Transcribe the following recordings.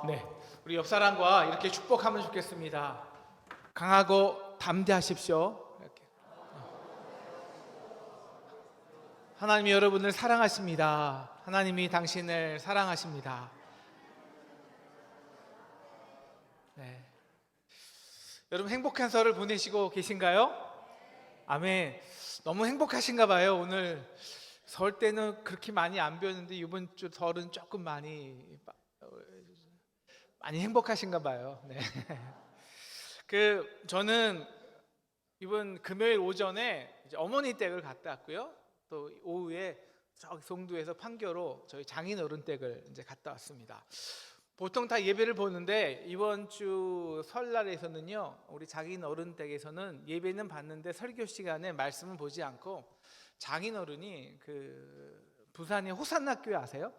네. 우리 옆 사람과 이렇게 축복하면 좋겠습니다. 강하고 담대하십시오. 이렇게. 하나님이 여러분을 사랑하십니다. 하나님이 당신을 사랑하십니다. 네. 여러분 행복한 설을 보내시고 계신가요? 아멘. 너무 행복하신가 봐요. 오늘 설 때는 그렇게 많이 안 배웠는데 이번 주 설은 조금 많이 행복하신가 봐요. 네. 저는 이번 금요일 오전에 이제 어머니 댁을 갔다 왔고요. 또 오후에 저기 송도에서 판교로 저희 장인어른 댁을 이제 갔다 왔습니다. 보통 다 예배를 보는데 이번 주 설날에서는요, 우리 장인어른 댁에서는 예배는 봤는데 설교 시간에 말씀은 보지 않고 장인어른이 부산의 호산나 교회 아세요?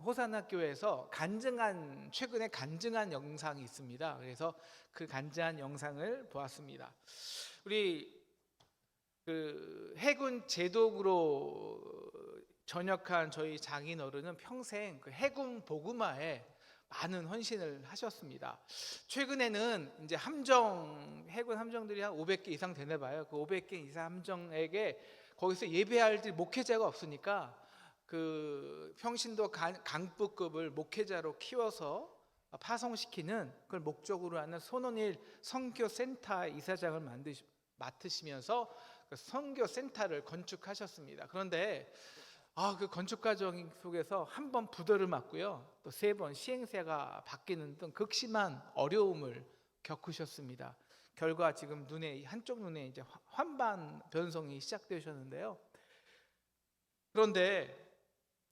호산나 교회에서 최근에 간증한 영상이 있습니다. 그래서 그 간증한 영상을 보았습니다. 우리 해군 제독으로 전역한 저희 장인어른은 평생 해군 복음화에 많은 헌신을 하셨습니다. 최근에는 이제 해군 함정들이 한 500개 이상 되나 봐요. 그 500개 이상 함정에게 거기서 예배할 목회자가 없으니까 평신도 강부급을 목회자로 키워서 파송시키는 그걸 목적으로 하는 손원일 선교센터 이사장을 맡으시면서 그 선교센터를 건축하셨습니다. 그런데 그 건축 과정 속에서 한 번 부도를 맞고요, 또 3번 시행세가 바뀌는 등 극심한 어려움을 겪으셨습니다. 결과 지금 한쪽 눈에 이제 환반 변성이 시작되셨는데요. 그런데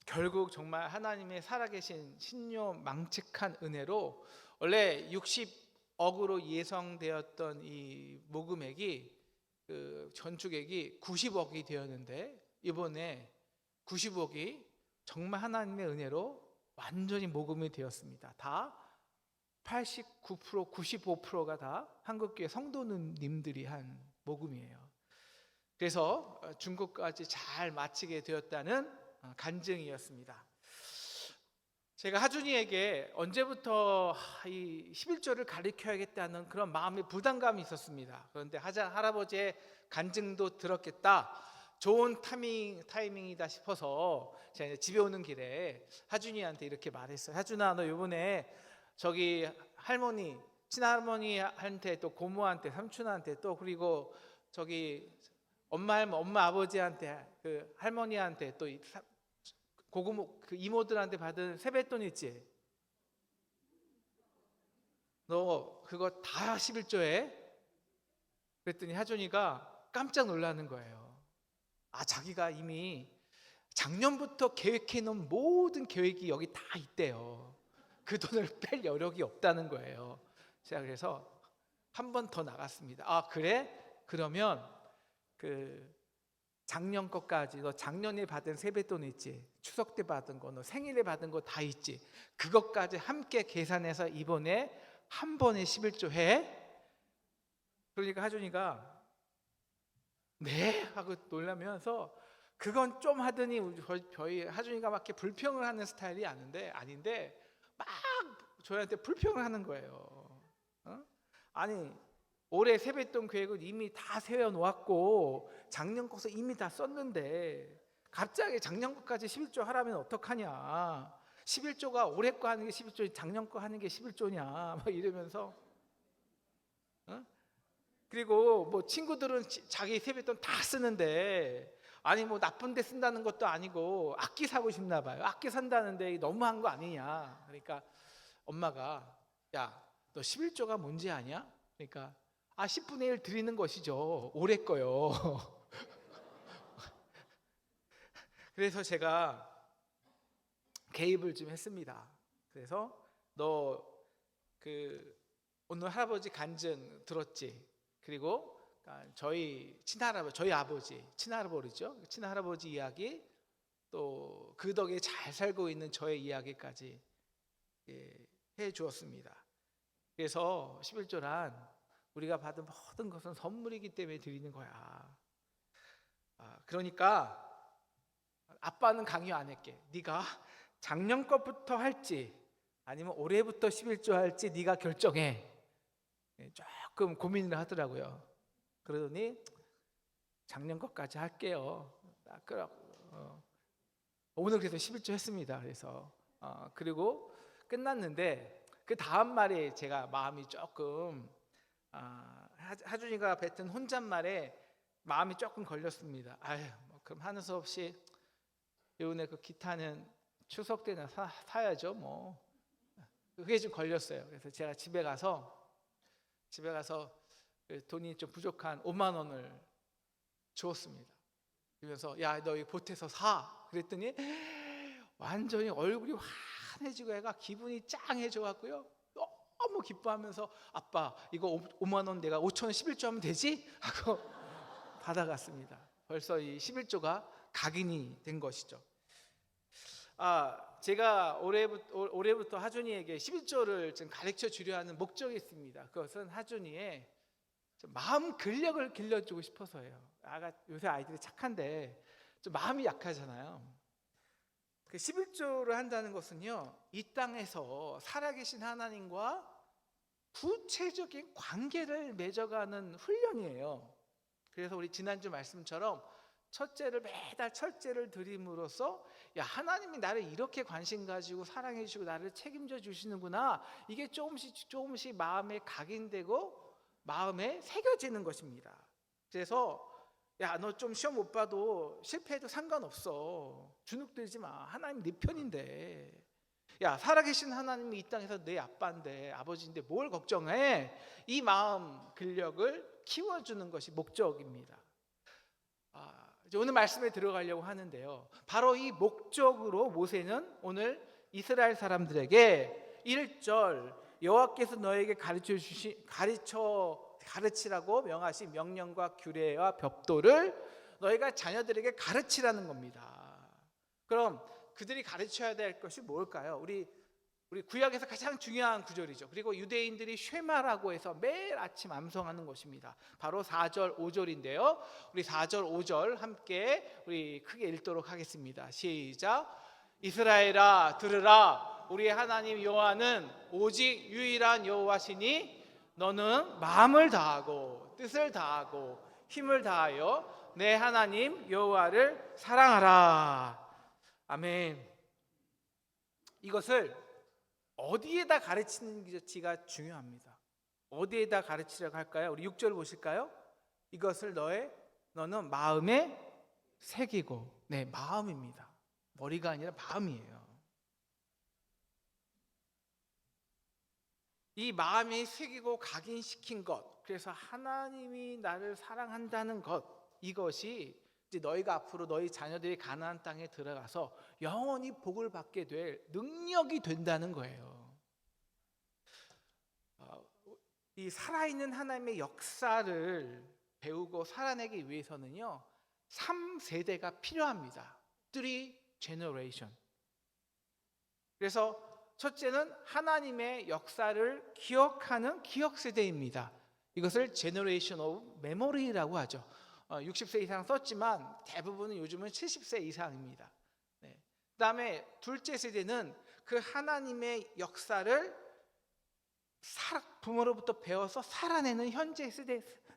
결국 정말 하나님의 살아계신 신묘망측한 은혜로 원래 60억으로 예상되었던 이 모금액이 건축액이 90억이 되었는데 이번에 90억이 정말 하나님의 은혜로 완전히 모금이 되었습니다. 다 89%, 95%가 다 한국교회 성도님들이 한 모금이에요. 그래서 중국까지 잘 마치게 되었다는 간증이었습니다. 제가 하준이에게 언제부터 이 11조를 가르쳐야겠다는 그런 마음의 부담감이 있었습니다. 그런데 할아버지의 간증도 들었겠다, 좋은 타이밍이다 싶어서 제가 집에 오는 길에 하준이한테 이렇게 말했어요. 하준아, 너 이번에 저기 친할머니한테 또 고모한테 삼촌한테 또 그리고 저기 엄마 아버지한테 할머니한테 또 고고모 이모들한테 받은 세뱃돈 있지? 너 그거 다 11조에? 그랬더니 하준이가 깜짝 놀라는 거예요. 자기가 이미 작년부터 계획해 놓은 모든 계획이 여기 다 있대요. 그 돈을 뺄 여력이 없다는 거예요. 제가 그래서 한 번 더 나갔습니다. 그래? 그러면 작년 것까지, 너 작년에 받은 세뱃돈 있지? 추석 때 받은 거, 너 생일에 받은 거 다 있지? 그것까지 함께 계산해서 이번에 한 번에 11조 해? 그러니까 하준이가 네? 하고 놀라면서 그건 좀 하더니 저희 하준이가 막 이렇게 불평을 하는 스타일이 아닌데 막 저희한테 불평을 하는 거예요. 아니, 올해 세뱃돈 계획은 이미 다 세워놓았고 작년 거서 이미 다 썼는데 갑자기 작년 거까지 11조 하라면 어떡하냐, 11조가 올해 거 하는 게 11조, 작년 거 하는 게 11조냐 막 이러면서. 그리고 뭐 친구들은 자기 세뱃돈 다 쓰는데 아니 뭐 나쁜 데 쓴다는 것도 아니고 악기 사고 싶나 봐요. 악기 산다는데 너무한 거 아니냐. 그러니까 엄마가 야, 너 11조가 뭔지 아냐? 그러니까 10분의 1 드리는 것이죠. 올해 거요. 그래서 제가 개입을 좀 했습니다. 그래서 너 오늘 할아버지 간증 들었지? 그리고 저희 친할아버지죠. 친할아버지 이야기, 또 그 덕에 잘 살고 있는 저의 이야기까지 해 주었습니다. 그래서 11조란 우리가 받은 모든 것은 선물이기 때문에 드리는 거야. 그러니까 아빠는 강요 안 할게. 네가 작년 것부터 할지 아니면 올해부터 11조 할지 네가 결정해. 조금 고민을 하더라고요. 그러더니 작년 것까지 할게요. 오늘 그래서 11조 했습니다. 그래서 그리고 끝났는데 그 다음 말에 제가 마음이 조금 하준이가 뱉은 혼잣말에 마음이 조금 걸렸습니다. 아유, 그럼 하는 수 없이 요번에 그 기타는 추석 때나 사야죠. 뭐 그게 좀 걸렸어요. 그래서 제가 집에 가서 돈이 좀 부족한 5만 원을 주었습니다. 그래서 야, 너 이거 보태서 사. 그랬더니 완전히 얼굴이 환해지고 애가 기분이 짱해져 갖고요. 너무 기뻐하면서 아빠 이거 5만 원 내가 5천 원 11조 하면 되지? 하고 받아갔습니다. 벌써 이 11조가 각인이 된 것이죠. 제가 올해부터 하준이에게 11조를 좀 가르쳐 주려 하는 목적이 있습니다. 그것은 하준이의 마음 근력을 길러주고 싶어서예요. 요새 아이들이 착한데 좀 마음이 약하잖아요. 그 11조를 한다는 것은요, 이 땅에서 살아계신 하나님과 구체적인 관계를 맺어가는 훈련이에요. 그래서 우리 지난주 말씀처럼 매달 첫째를 드림으로써 야, 하나님이 나를 이렇게 관심 가지고 사랑해 주시고 나를 책임져 주시는구나, 이게 조금씩 마음에 각인되고 마음에 새겨지는 것입니다. 그래서 야, 너 좀 시험 못 봐도 실패해도 상관없어. 주눅들지 마. 하나님 네 편인데. 야, 살아계신 하나님이 이 땅에서 내 아빠인데, 아버지인데 뭘 걱정해? 이 마음 근력을 키워주는 것이 목적입니다. 이제 오늘 말씀에 들어가려고 하는데요, 바로 이 목적으로 모세는 오늘 이스라엘 사람들에게 1절 여호와께서 너에게 가르치라고 명하신 명령과 규례와 법도를 너희가 자녀들에게 가르치라는 겁니다. 그럼 그들이 가르쳐야 될 것이 뭘까요? 우리 구약에서 가장 중요한 구절이죠. 그리고 유대인들이 쉐마라고 해서 매일 아침 암송하는 것입니다. 바로 4절 5절인데요 우리 4절 5절 함께 우리 크게 읽도록 하겠습니다. 시작. 이스라엘아 들으라. 우리 하나님 여호와는 오직 유일한 여호와시니 너는 마음을 다하고 뜻을 다하고 힘을 다하여 내 하나님 여호와를 사랑하라. 아멘. 이것을 어디에다 가르치는지가 중요합니다. 어디에다 가르치려고 할까요? 우리 6절 보실까요? 이것을 너는 마음에 새기고. 네, 마음입니다. 머리가 아니라 마음이에요. 이 마음에 새기고 각인시킨 것, 그래서 하나님이 나를 사랑한다는 것, 이것이 이제 너희가 앞으로 너희 자녀들이 가나안 땅에 들어가서 영원히 복을 받게 될 능력이 된다는 거예요. 이 살아있는 하나님의 역사를 배우고 살아내기 위해서는요 3세대가 필요합니다. 3 generation. 그래서 첫째는 하나님의 역사를 기억하는 기억세대입니다. 이것을 Generation of Memory라고 하죠. 60세 이상 썼지만 대부분은 요즘은 70세 이상입니다. 네. 그 다음에 둘째 세대는 그 하나님의 역사를 부모로부터 배워서 살아내는 현재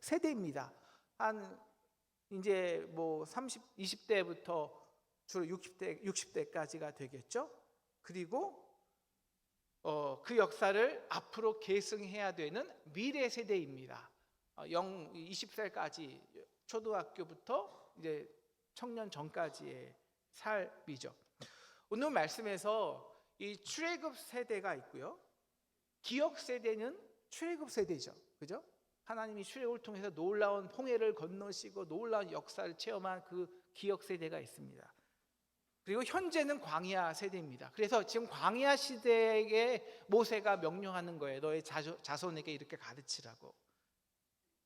세대입니다. 한 이제 뭐 20대부터 주로 60대까지가 되겠죠. 그리고 그 역사를 앞으로 계승해야 되는 미래 세대입니다. 20살까지 초등학교부터 이제 청년 전까지의 삶이죠. 오늘 말씀에서 이 출애굽 세대가 있고요, 기억 세대는 출애굽 세대죠, 그죠? 하나님이 출애굽을 통해서 놀라운 홍해를 건너시고 놀라운 역사를 체험한 그 기억 세대가 있습니다. 그리고 현재는 광야 세대입니다. 그래서 지금 광야 시대에 모세가 명령하는 거예요. 너의 자손에게 이렇게 가르치라고.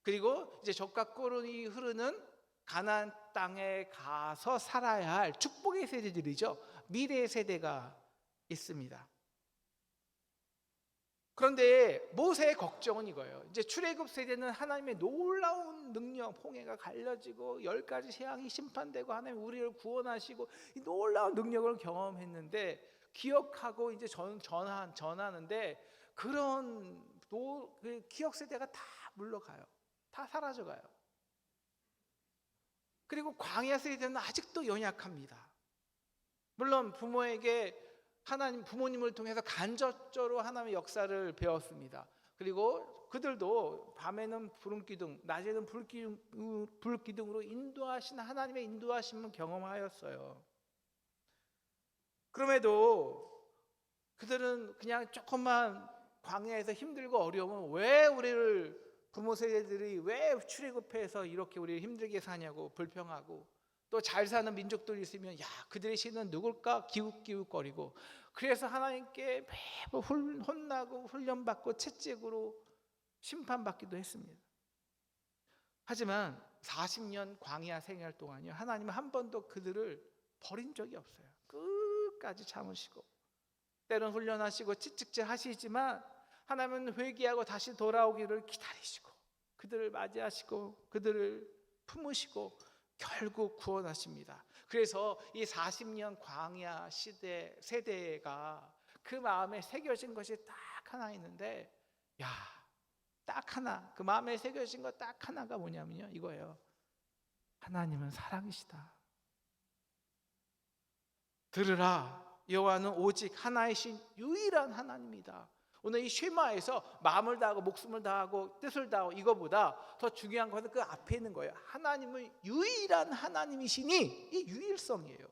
그리고 이제 젖과 꿀이 흐르는 가나안 땅에 가서 살아야 할 축복의 세대들이죠. 미래의 세대가 있습니다. 그런데 모세의 걱정은 이거예요. 이제 출애굽 세대는 하나님의 놀라운 능력, 홍해가 갈라지고 10가지 재앙이 심판되고 하나님 우리를 구원하시고 이 놀라운 능력을 경험했는데 기억하고 이제 전하는데 그런 그 기억 세대가 다 물러가요. 다 사라져가요. 그리고 광야 세대는 아직도 연약합니다. 물론 부모에게 부모님을 통해서 간접적으로 하나님의 역사를 배웠습니다. 그리고 그들도 밤에는 구름기둥, 낮에는 불기둥으로 인도하신 하나님의 인도하심을 경험하였어요. 그럼에도 그들은 그냥 조금만 광야에서 힘들고 어려우면 왜 우리를 부모 세대들이 왜 출애굽해서 이렇게 우리를 힘들게 사냐고 불평하고, 또 잘 사는 민족들이 있으면 야 그들의 신은 누굴까 기웃기웃거리고, 그래서 하나님께 매번 혼나고 훈련받고 채찍으로 심판받기도 했습니다. 하지만 40년 광야 생활 동안요 하나님은 한 번도 그들을 버린 적이 없어요. 끝까지 참으시고 때론 훈련하시고 채찍질 하시지만 하나님은 회개하고 다시 돌아오기를 기다리시고 그들을 맞이하시고 그들을 품으시고 결국 구원하십니다. 그래서 이 40년 광야 세대가 그 마음에 새겨진 것이 딱 하나 있는데, 딱 하나, 그 마음에 새겨진 것 딱 하나가 뭐냐면요 이거예요. 하나님은 사랑이시다. 들으라, 여호와는 오직 하나이신 유일한 하나님이다. 오늘 이 쉐마에서 마음을 다하고 목숨을 다하고 뜻을 다하고 이거보다 더 중요한 것은 그 앞에 있는 거예요. 하나님은 유일한 하나님이시니, 이 유일성이에요.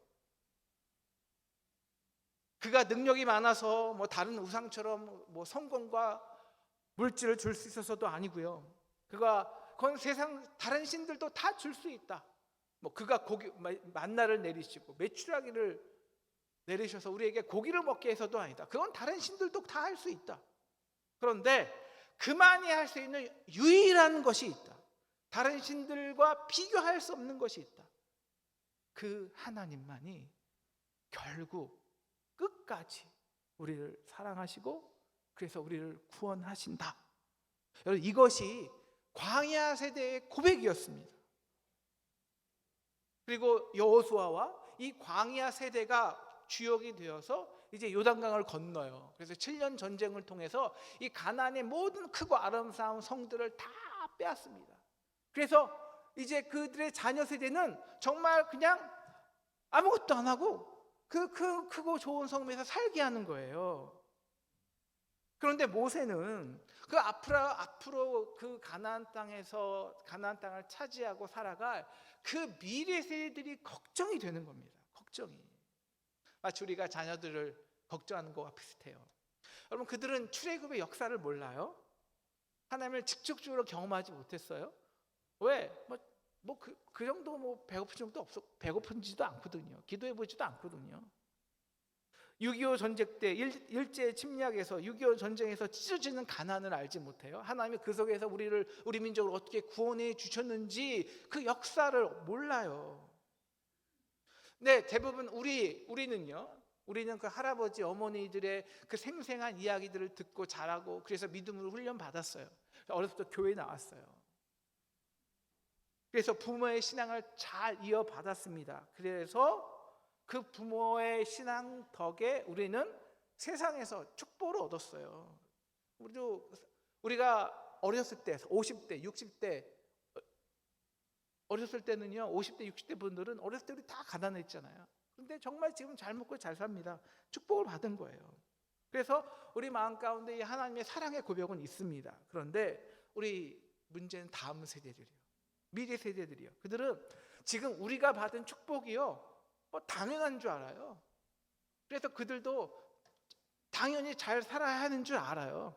그가 능력이 많아서 다른 우상처럼 성공과 물질을 줄 수 있어서도 아니고요. 그건 세상 다른 신들도 다 줄 수 있다. 그가 만나를 내리시고 메추라기를 내리셔서 우리에게 고기를 먹게 해서도 아니다. 그건 다른 신들도 다 할 수 있다. 그런데 그만이 할 수 있는 유일한 것이 있다. 다른 신들과 비교할 수 없는 것이 있다. 그 하나님만이 결국 끝까지 우리를 사랑하시고 그래서 우리를 구원하신다. 여러분, 이것이 광야 세대의 고백이었습니다. 그리고 여호수아와 이 광야 세대가 주역이 되어서 이제 요단강을 건너요. 그래서 7년 전쟁을 통해서 이 가나안의 모든 크고 아름다운 성들을 다 빼앗습니다. 그래서 이제 그들의 자녀 세대는 정말 그냥 아무것도 안 하고 그 크고 좋은 성에서 살게 하는 거예요. 그런데 모세는 그 앞으로 그 가나안 땅을 차지하고 살아갈 그 미래 세대들이 걱정이 되는 겁니다. 걱정이. 마치 우리가 자녀들을 걱정하는 것과 비슷해요. 여러분, 그들은 출애굽의 역사를 몰라요. 하나님을 직접적으로 경험하지 못했어요. 왜? 그 정도 배고픈 정도 없어. 배고픈지도 않거든요. 기도해 보지도 않거든요. 6.25 전쟁 때 일제 침략에서 6.25 전쟁에서 찢어지는 가난을 알지 못해요. 하나님이 그 속에서 우리 민족을 어떻게 구원해 주셨는지 그 역사를 몰라요. 네, 대부분 우리는 그 할아버지 어머니들의 그 생생한 이야기들을 듣고 자라고 그래서 믿음으로 훈련 받았어요. 어렸을 때 교회 나왔어요. 그래서 부모의 신앙을 잘 이어받았습니다. 그래서 그 부모의 신앙 덕에 우리는 세상에서 축복을 얻었어요. 우리가 어렸을 때 50대, 60대 어렸을 때는요 50대, 60대 분들은 어렸을 때 우리 다 가난했잖아요. 근데 정말 지금 잘 먹고 잘 삽니다. 축복을 받은 거예요. 그래서 우리 마음 가운데 이 하나님의 사랑의 고백은 있습니다. 그런데 우리 문제는 다음 세대들이요, 미래 세대들이요. 그들은 지금 우리가 받은 축복이요 당연한 줄 알아요. 그래서 그들도 당연히 잘 살아야 하는 줄 알아요.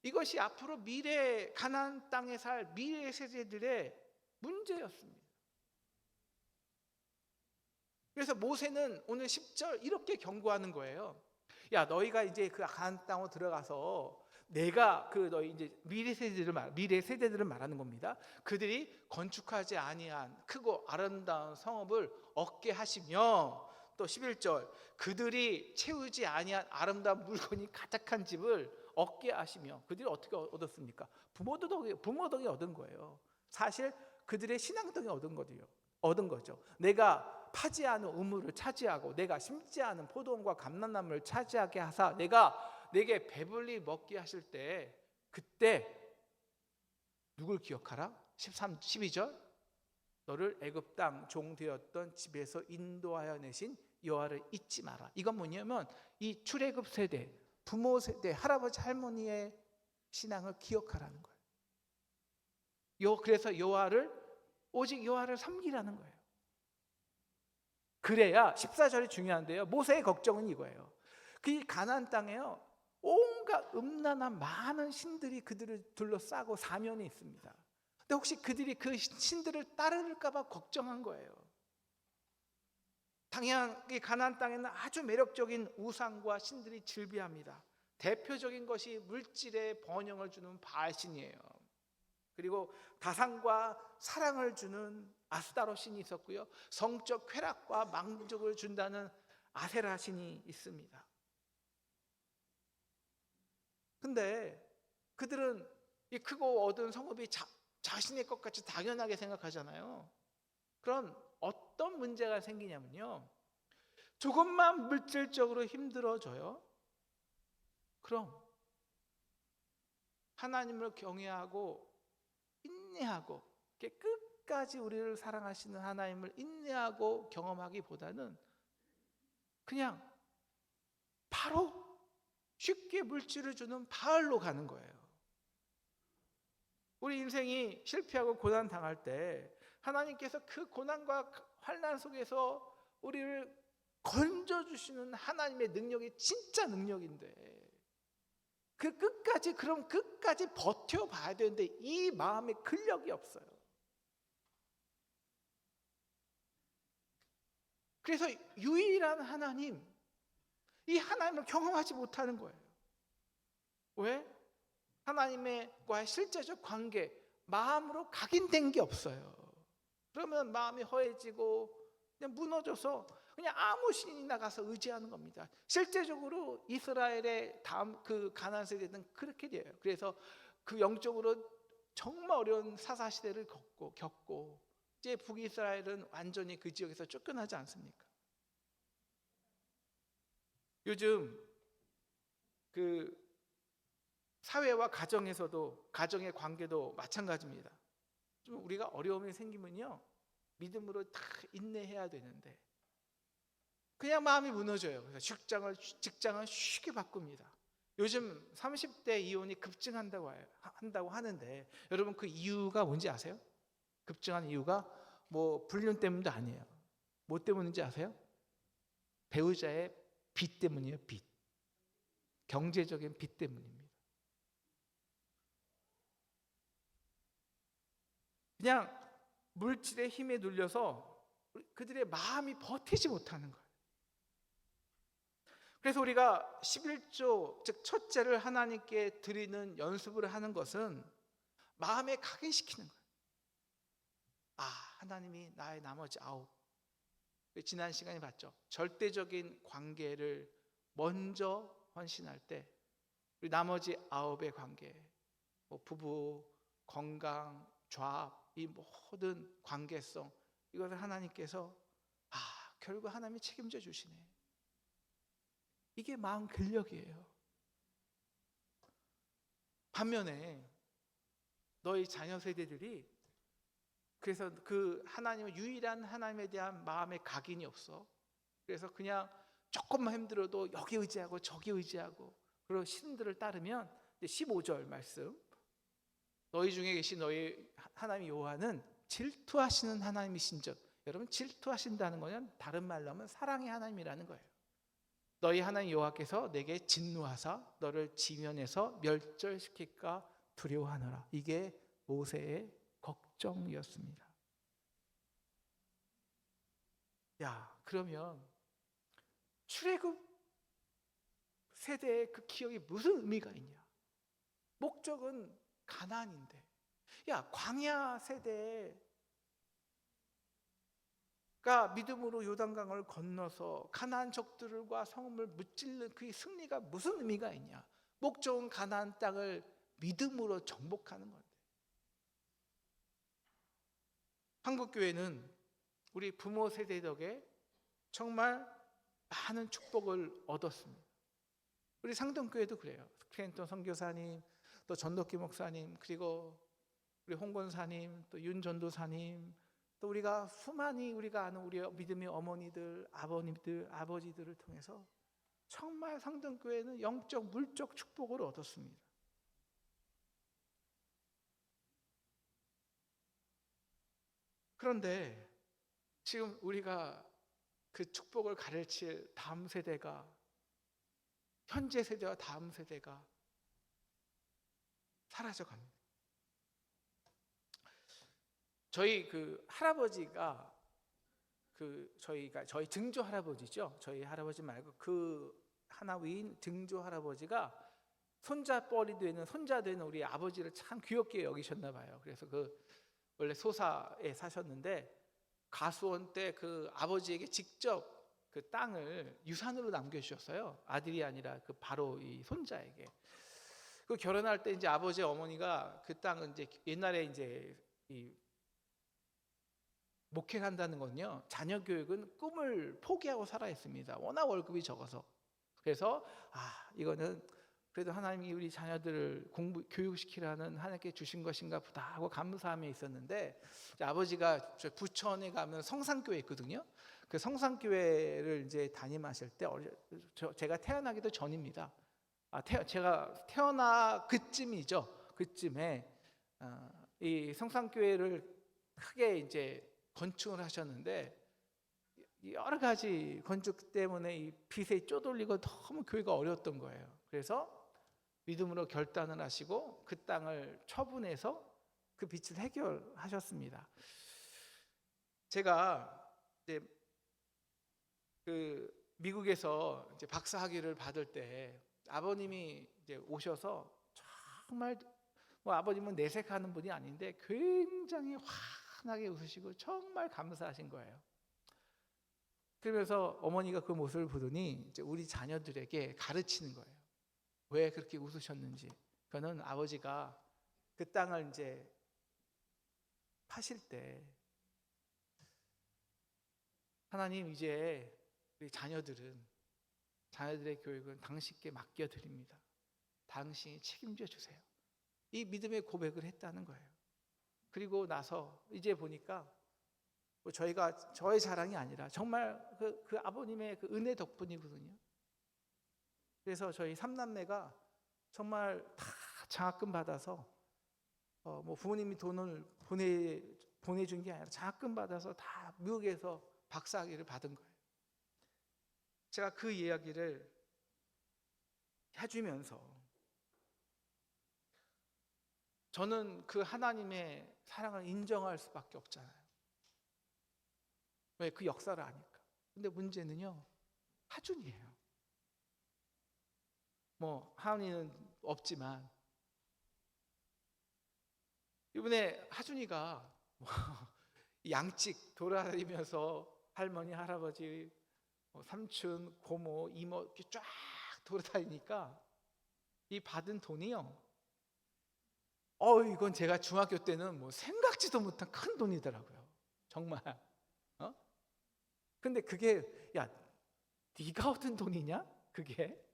이것이 앞으로 미래 가나안 땅에 살 미래 세대들의 문제였습니다. 그래서 모세는 오늘 10절 이렇게 경고하는 거예요. 야, 너희가 이제 그 가나안 땅으로 들어가서 내가 너희 이제 미래 세대들을 말하는 겁니다. 그들이 건축하지 아니한 크고 아름다운 성읍을 얻게 하시며, 또 11절 그들이 채우지 아니한 아름다운 물건이 가득한 집을 얻게 하시며. 그들이 어떻게 얻었습니까? 부모 덕에 얻은 거예요. 사실 그들의 신앙 덕에 얻은 거죠. 내가 내가 파지 않은 우물을 차지하고 내가 심지 않은 포도원과 감람나무를 차지하게 하사 내가 내게 배불리 먹게 하실 때 그때 누굴 기억하라? 12절 너를 애굽 땅 종 되었던 집에서 인도하여 내신 여호와를 잊지 마라. 이건 뭐냐면 이 출애굽 세대, 부모 세대, 할아버지 할머니의 신앙을 기억하라는 거예요. 그래서 오직 여호와를 섬기라는 거예요. 그래야 14절이 중요한데요. 모세의 걱정은 이거예요. 그 가나안 땅에요, 온갖 음란한 많은 신들이 그들을 둘러싸고 사면에 있습니다. 근데 혹시 그들이 그 신들을 따를까 봐 걱정한 거예요. 당연히 가나안 땅에는 아주 매력적인 우상과 신들이 즐비합니다. 대표적인 것이 물질의 번영을 주는 바알신이에요. 그리고 다산과 사랑을 주는 아스타로 신이 있었고요, 성적 쾌락과 만족을 준다는 아세라 신이 있습니다. 근데 그들은 이 크고 얻은 성읍이 자신의 것 같이 당연하게 생각하잖아요. 그럼 어떤 문제가 생기냐면요, 조금만 물질적으로 힘들어져요, 그럼 하나님을 경외하고 인내하고 끝까지 우리를 사랑하시는 하나님을 인내하고 경험하기보다는 그냥 바로 쉽게 물질을 주는 바알로 가는 거예요. 우리 인생이 실패하고 고난 당할 때 하나님께서 그 고난과 환난 속에서 우리를 건져주시는 하나님의 능력이 진짜 능력인데 그럼 끝까지 버텨봐야 되는데 이 마음에 근력이 없어요. 그래서 유일한 하나님, 이 하나님을 경험하지 못하는 거예요. 왜? 하나님과의 실제적 관계, 마음으로 각인된 게 없어요. 그러면 마음이 허해지고 그냥 무너져서 그냥 아무 신이나 가서 의지하는 겁니다. 실제적으로 이스라엘의 다음 그 가나안 세대는 그렇게 돼요. 그래서 그 영적으로 정말 어려운 사사 시대를 겪고 이제 북이스라엘은 완전히 그 지역에서 쫓겨나지 않습니까? 요즘 그 사회와 가정에서도, 가정의 관계도 마찬가지입니다. 좀 우리가 어려움이 생기면요, 믿음으로 다 인내해야 되는데 그냥 마음이 무너져요. 그래서 직장을 쉽게 바꿉니다. 요즘 30대 이혼이 급증한다고 하는데 여러분 그 이유가 뭔지 아세요? 급증한 이유가 뭐 불륜 때문도 아니에요. 뭐 때문인지 아세요? 배우자의 빚 때문이에요. 빚. 경제적인 빚 때문입니다. 그냥 물질의 힘에 눌려서 그들의 마음이 버티지 못하는 거예요. 그래서 우리가 11조, 즉 첫째를 하나님께 드리는 연습을 하는 것은 마음에 각인시키는 거예요. 아, 하나님이 나의 나머지 9, 지난 시간에 봤죠. 절대적인 관계를 먼저 헌신할 때 우리 나머지 9의 관계, 뭐 부부, 건강, 좌합, 이 모든 관계성, 이것을 하나님께서 결국 하나님이 책임져 주시네. 이게 마음 근력이에요. 반면에 너희 자녀 세대들이 그래서 그 하나님의 유일한 하나님에 대한 마음의 각인이 없어. 그래서 그냥 조금만 힘들어도 여기 의지하고 저기 의지하고 그리고 신들을 따르면 15절 말씀, 너희 중에 계신 너희 하나님 여호와는 질투하시는 하나님이신즉, 여러분 질투하신다는 거는 다른 말로 하면 사랑의 하나님이라는 거예요. 너희 하나님 여호와께서 내게 진노하사 너를 지면에서 멸절시킬까 두려워하노라. 이게 모세의 걱정이었습니다. 그러면 출애굽 세대의 그 기억이 무슨 의미가 있냐? 목적은 가나안인데, 광야 세대가 믿음으로 요단강을 건너서 가나안 적들과 성읍을 무찔른 그 승리가 무슨 의미가 있냐? 목적은 가나안 땅을 믿음으로 정복하는 건데, 한국교회는 우리 부모 세대 덕에 정말 많은 축복을 얻었습니다. 우리 상동교회도 그래요. 크랜턴 선교사님, 또 전덕기 목사님, 그리고 우리 홍권사님, 또 윤전도사님, 또 우리가 수많이 우리가 아는 우리 믿음의 어머니들, 아버님들, 아버지들을 통해서 정말 상동교회는 영적, 물적 축복을 얻었습니다. 그런데 지금 우리가 그 축복을 가르칠 다음 세대가, 현재 세대와 다음 세대가 사라져갑니다. 저희 그 할아버지가 저희 증조 할아버지죠. 저희 할아버지 말고 그 하나 위인 증조 할아버지가 손자뻘이 되는 손자 되는 우리 아버지를 참 귀엽게 여기셨나 봐요. 그래서 원래 소사에 사셨는데 가수원 때 그 아버지에게 직접 그 땅을 유산으로 남겨주셨어요. 아들이 아니라 그 바로 이 손자에게. 그 결혼할 때 이제 아버지 어머니가 그 땅은 이제 옛날에 이제 이 목회를 한다는 건요, 자녀 교육은 꿈을 포기하고 살아야 했습니다. 워낙 월급이 적어서. 그래서 이거는 그래도 하나님이 우리 자녀들을 교육시키라는 하나님께 주신 것인가 보다 하고 감사함이 있었는데, 아버지가 부천에 가면 성산교회 있거든요. 그 성산교회를 이제 담임하실 때 제가 태어나기도 전입니다. 제가 태어나 그쯤이죠. 그쯤에 이 성산교회를 크게 이제 건축을 하셨는데, 여러 가지 건축 때문에 이 빚에 쪼들리고 너무 교회가 어려웠던 거예요. 그래서 믿음으로 결단을 하시고 그 땅을 처분해서 그 빚을 해결하셨습니다. 제가 이제 그 미국에서 이제 박사학위를 받을 때 아버님이 이제 오셔서 정말 뭐 아버님은 내색하는 분이 아닌데 굉장히 환하게 웃으시고 정말 감사하신 거예요. 그러면서 어머니가 그 모습을 보더니 이제 우리 자녀들에게 가르치는 거예요. 왜 그렇게 웃으셨는지. 그거는 아버지가 그 땅을 이제 파실 때 하나님, 이제 우리 자녀들의 교육은 당신께 맡겨드립니다. 당신이 책임져 주세요. 이 믿음의 고백을 했다는 거예요. 그리고 나서 이제 보니까 저의 자랑이 아니라 정말 그 아버님의 그 은혜 덕분이거든요. 그래서 저희 삼남매가 정말 다 장학금 받아서 뭐 부모님이 돈을 보내준 게 아니라 장학금 받아서 다 미국에서 박사학위를 받은 거예요. 제가 그 이야기를 해주면서 저는 그 하나님의 사랑을 인정할 수밖에 없잖아요. 왜? 그 역사를 아니까. 근데 문제는요, 하준이에요. 뭐 하은이는 없지만 이번에 하준이가 양찍 돌아다니면서 할머니, 할아버지, 삼촌, 고모, 이모 이렇게 쫙 돌아다니니까 이 받은 돈이요, 이건 제가 중학교 때는 뭐 생각지도 못한 큰 돈이더라고요. 정말. 근데 그게, 야, 네가 얻은 돈이냐? 그게?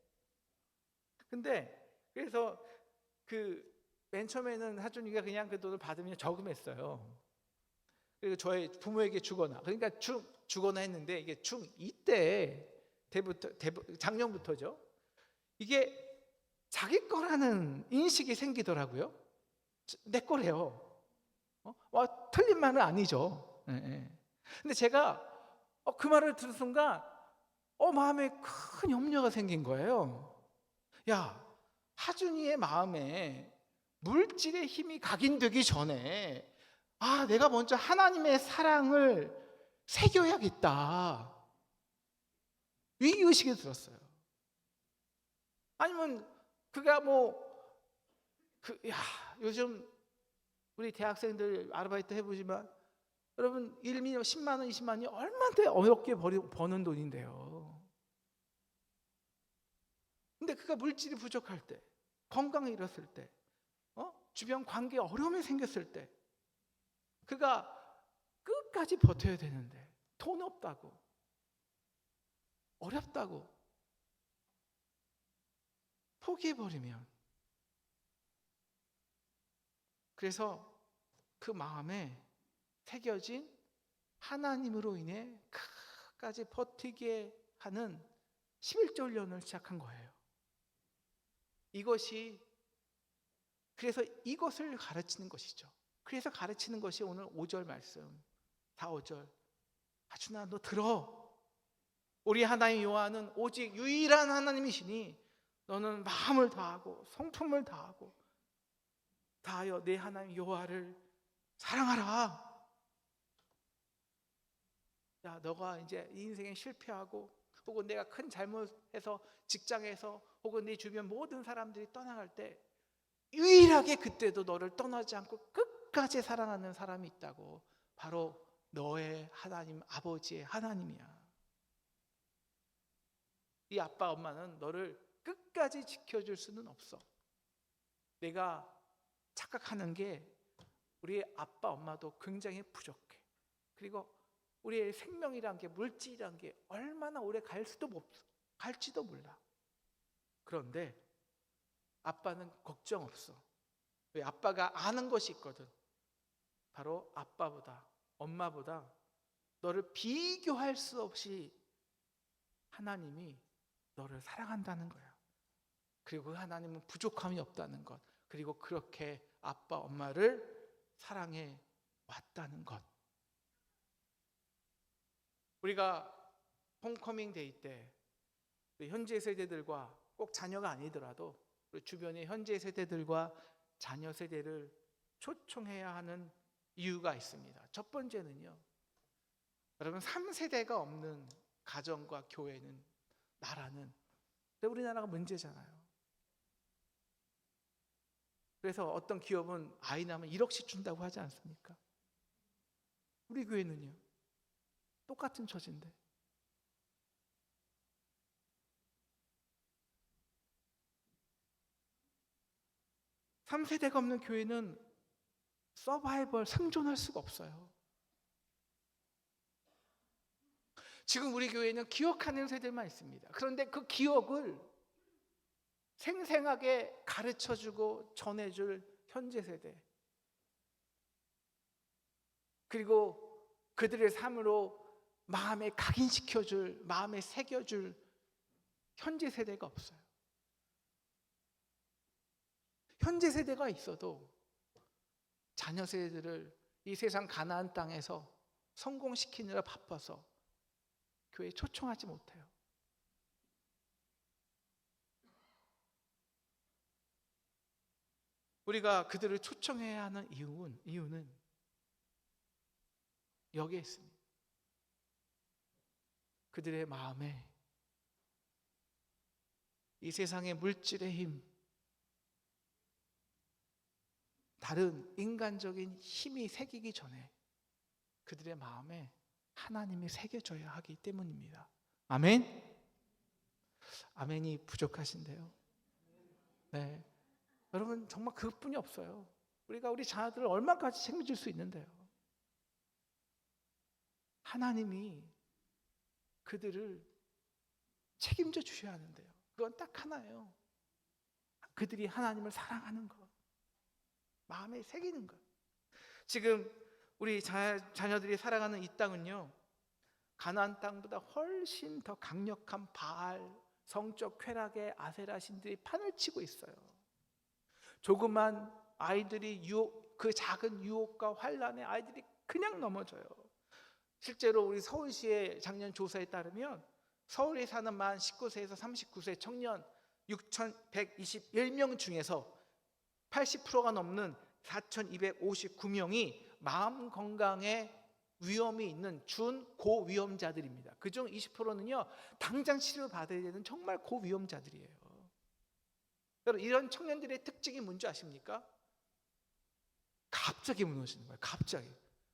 근데 그래서 맨 처음에는 하준이가 그냥 그 돈을 받으면 저금했어요. 그리고 저희 부모에게 주거나, 그러니까 주거나 했는데 이게 중2 때부터 작년부터죠. 이게 자기 거라는 인식이 생기더라고요. 내 거래요. 틀린 말은 아니죠. 근데 제가 그 말을 들은 순간 마음에 큰 염려가 생긴 거예요. 야, 하준이의 마음에 물질의 힘이 각인되기 전에 내가 먼저 하나님의 사랑을 새겨야겠다, 위기의식이 들었어요. 아니면 그가 요즘 우리 대학생들 아르바이트 해보지만 여러분 1년 10만 원, 20만 원이 얼마나 어렵게 버는 돈인데요. 근데 그가 물질이 부족할 때, 건강을 잃었을 때, 주변 관계에 어려움이 생겼을 때 그가 끝까지 버텨야 되는데 돈 없다고, 어렵다고 포기해버리면, 그래서 그 마음에 새겨진 하나님으로 인해 끝까지 버티게 하는 11조 훈련을 시작한 거예요. 그래서 이것을 가르치는 것이죠. 그래서 가르치는 것이 오늘 5절 말씀, 4, 5절. 아주나 너 들어. 우리 하나님 여호와는 오직 유일한 하나님이시니 너는 마음을 다하고 성품을 다하여 내 하나님 여호와를 사랑하라. 야, 너가 이제 이 인생에 실패하고 혹은 내가 큰 잘못해서 직장에서 혹은 내 주변 모든 사람들이 떠나갈 때 유일하게 그때도 너를 떠나지 않고 끝까지 사랑하는 사람이 있다고. 바로 너의 하나님, 아버지의 하나님이야. 이 아빠 엄마는 너를 끝까지 지켜줄 수는 없어. 내가 착각하는 게 우리 아빠 엄마도 굉장히 부족해. 그리고 우리의 생명이란 게, 물질이란 게 얼마나 오래 갈지도 몰라. 그런데 아빠는 걱정 없어. 왜? 아빠가 아는 것이 있거든. 바로 아빠보다, 엄마보다 너를 비교할 수 없이 하나님이 너를 사랑한다는 거야. 그리고 하나님은 부족함이 없다는 것, 그리고 그렇게 아빠 엄마를 사랑해 왔다는 것. 우리가 홈커밍 데이 때 현재 세대들과, 꼭 자녀가 아니더라도 우리 주변의 현재 세대들과 자녀 세대를 초청해야 하는 이유가 있습니다. 첫 번째는요, 여러분 3세대가 없는 가정과 교회는, 나라는, 우리나라가 문제잖아요. 그래서 어떤 기업은 아이 낳으면 1억씩 준다고 하지 않습니까? 우리 교회는요, 똑같은 처지인데. (3세대가) 없는 교회는 서바이벌, 생존할 수가 없어요. 지금 우리 교회는 기억하는 세대만 있습니다. 그런데 그 기억을 생생하게 가르쳐주고 전해줄 현재 세대, 그리고 그들의 삶으로 마음에 각인시켜줄, 마음에 새겨줄 현재 세대가 없어요. 현재 세대가 있어도 자녀 세대들을 이 세상 가나안 땅에서 성공시키느라 바빠서 교회에 초청하지 못해요. 우리가 그들을 초청해야 하는 이유는 여기에 있습니다. 그들의 마음에 이 세상의 물질의 힘, 다른 인간적인 힘이 새기기 전에 그들의 마음에 하나님이 새겨져야 하기 때문입니다. 아멘? 아멘이 부족하신데요. 네, 여러분 정말 그것뿐이 없어요. 우리가 우리 자녀들을 얼마까지 책임질 수 있는데요. 하나님이 그들을 책임져 주셔야 하는데요. 그건 딱 하나예요. 그들이 하나님을 사랑하는 것, 마음에 새기는 것. 지금 우리 자녀들이 살아가는 이 땅은요, 가나안 땅보다 훨씬 더 강력한 바알, 성적 쾌락의 아세라 신들이 판을 치고 있어요. 조그만 아이들이 그 작은 유혹과 환란에 아이들이 그냥 넘어져요. 실제로 우리 서울시의 작년 조사에 따르면 서울에 사는 만 19세에서 39세 청년 6,121명 중에서 80%가 넘는 4,259명이 마음 건강에 위험이 있는 준고위험자들입니다. 그중 20%는요 당장 치료를 받아야 되는 정말 고위험자들이에요. 여러분, 이런 청년들의 특징이 뭔지 아십니까? 갑자기 무너지는 거예요. 갑자기.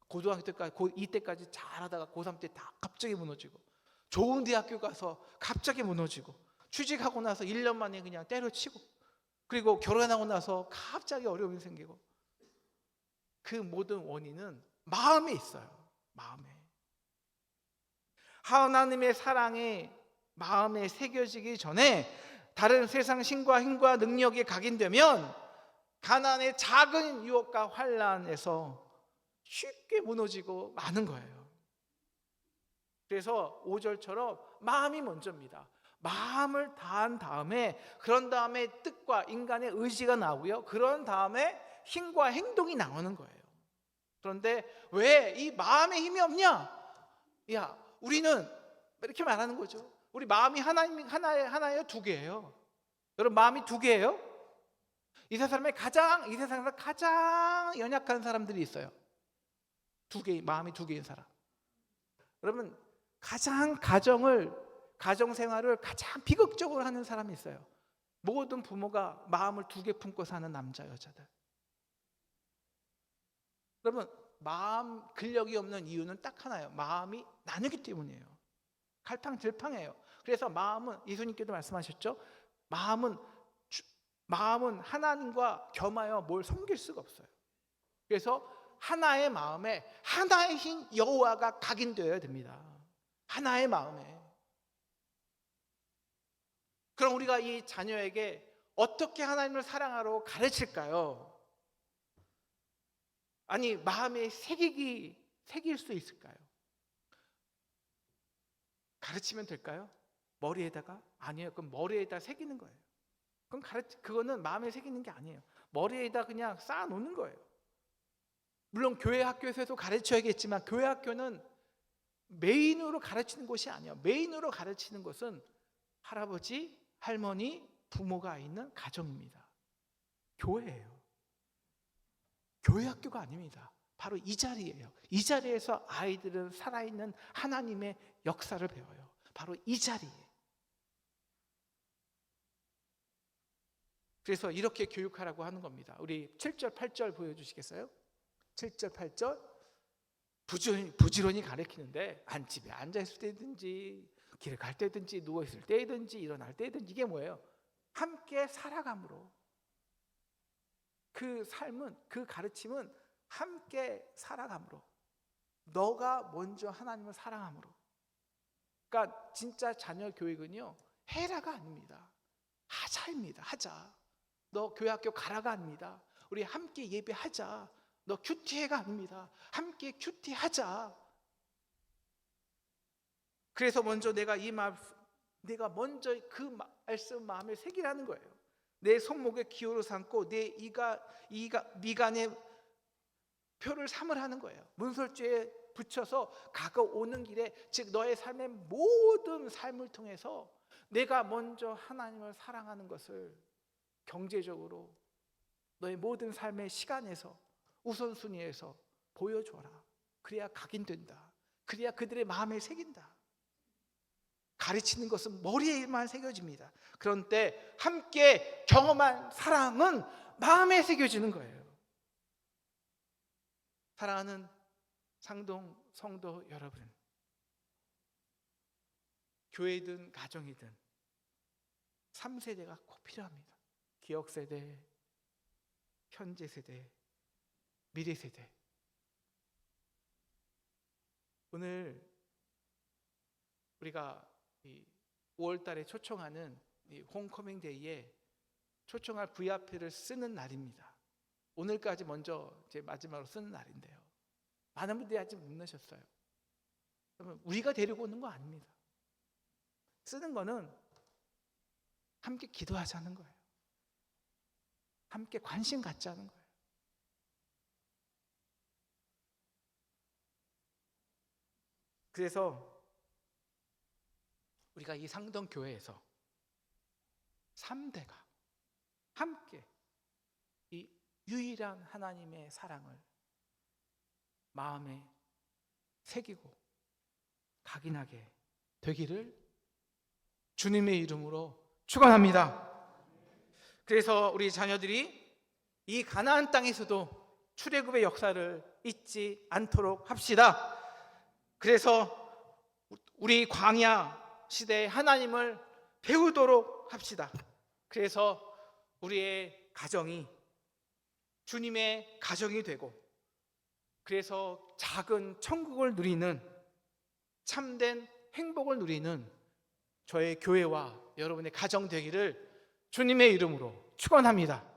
고등학교 때까지, 고2 때까지 잘하다가 고3 때 다 갑자기 무너지고, 좋은 대학교 가서 갑자기 무너지고, 취직하고 나서 1년 만에 그냥 때려치고, 그리고 결혼하고 나서 갑자기 어려움이 생기고, 그 모든 원인은 마음에 있어요. 마음에. 하나님의 사랑이 마음에 새겨지기 전에 다른 세상 신과 힘과 능력이 각인되면 가난의 작은 유혹과 환난에서 쉽게 무너지고 마는 거예요. 그래서 5절처럼 마음이 먼저입니다. 마음을 다한 다음에, 그런 다음에 뜻과 인간의 의지가 나오고요, 그런 다음에 힘과 행동이 나오는 거예요. 그런데 왜 이 마음에 힘이 없냐? 야, 우리는 이렇게 말하는 거죠. 우리 마음이 하나예요, 두 개예요? 여러분, 마음이 두 개예요? 이 세상에서 가장 연약한 사람들이 있어요. 마음이 두 개인 사람. 여러분, 가정 생활을 가장 비극적으로 하는 사람이 있어요. 모든 부모가 마음을 두 개 품고 사는 남자, 여자들. 여러분, 마음 근력이 없는 이유는 딱 하나예요. 마음이 나누기 때문이에요. 갈팡질팡해요. 그래서 마음은, 예수님께도 말씀하셨죠, 마음은 하나님과 겸하여 뭘 섬길 수가 없어요. 그래서 하나의 마음에 하나의 신 여호와가 각인되어야 됩니다. 하나의 마음에. 그럼 우리가 이 자녀에게 어떻게 하나님을 사랑하라고 가르칠까요? 아니, 마음에 새길 수 있을까요? 가르치면 될까요? 머리에다가? 아니에요. 그럼 머리에다 새기는 거예요. 그거는 마음에 새기는 게 아니에요. 머리에다 그냥 쌓아놓는 거예요. 물론 교회 학교에서도 가르쳐야겠지만, 교회 학교는 메인으로 가르치는 곳이 아니에요. 메인으로 가르치는 곳은 할아버지, 할머니, 부모가 있는 가정입니다. 교회예요. 교회 학교가 아닙니다. 바로 이 자리예요. 이 자리에서 아이들은 살아있는 하나님의 역사를 배워요. 바로 이 자리에. 그래서 이렇게 교육하라고 하는 겁니다. 우리 7절, 8절 보여주시겠어요? 7절, 8절. 부지런히 가르치는데, 집에 앉아있을 때든지, 길을 갈 때든지, 누워있을 때든지, 일어날 때든지, 이게 뭐예요? 함께 살아감으로. 그 삶은, 그 가르침은 함께 살아감으로, 너가 먼저 하나님을 사랑함으로. 그러니까 진짜 자녀 교육은요, 해라가 아닙니다. 하자입니다. 하자. 너 교회 학교 가라가 아닙니다. 우리 함께 예배하자. 너 큐티해가 아닙니다. 함께 큐티하자. 그래서 먼저 내가 먼저 그 말씀 마음에 새기라는 거예요. 내 손목에 기호를 삼고 내 미간에 표를 삼으라는 거예요. 문설주에 붙여서 가까워오는 길에, 즉 너의 삶의 모든 삶을 통해서 내가 먼저 하나님을 사랑하는 것을 경제적으로 너의 모든 삶의 시간에서, 우선순위에서 보여줘라. 그래야 각인된다. 그래야 그들의 마음에 새긴다. 가르치는 것은 머리에만 새겨집니다. 그런데 함께 경험한 사랑은 마음에 새겨지는 거예요. 사랑하는 상동 성도 여러분, 교회든 가정이든 3세대가 꼭 필요합니다. 기억세대, 현재세대, 미래세대. 오늘 우리가 5월 달에 초청하는 이 홈커밍 데이에 초청할 VIP를 쓰는 날입니다. 오늘까지 먼저 제 마지막으로 쓰는 날인데요, 많은 분들이 아직 못 내셨어요. 그러면 우리가 데리고 오는 거 아닙니다. 쓰는 거는 함께 기도하자는 거예요. 함께 관심 갖자는 거예요. 그래서 우리가 이 상동교회에서 3대가 함께 이 유일한 하나님의 사랑을 마음에 새기고 각인하게 되기를 주님의 이름으로 축원합니다. 그래서 우리 자녀들이 이 가나안 땅에서도 출애굽의 역사를 잊지 않도록 합시다. 그래서 우리 광야 시대의 하나님을 배우도록 합시다. 그래서 우리의 가정이 주님의 가정이 되고, 그래서 작은 천국을 누리는 참된 행복을 누리는 저의 교회와 여러분의 가정 되기를 주님의 이름으로 축원합니다.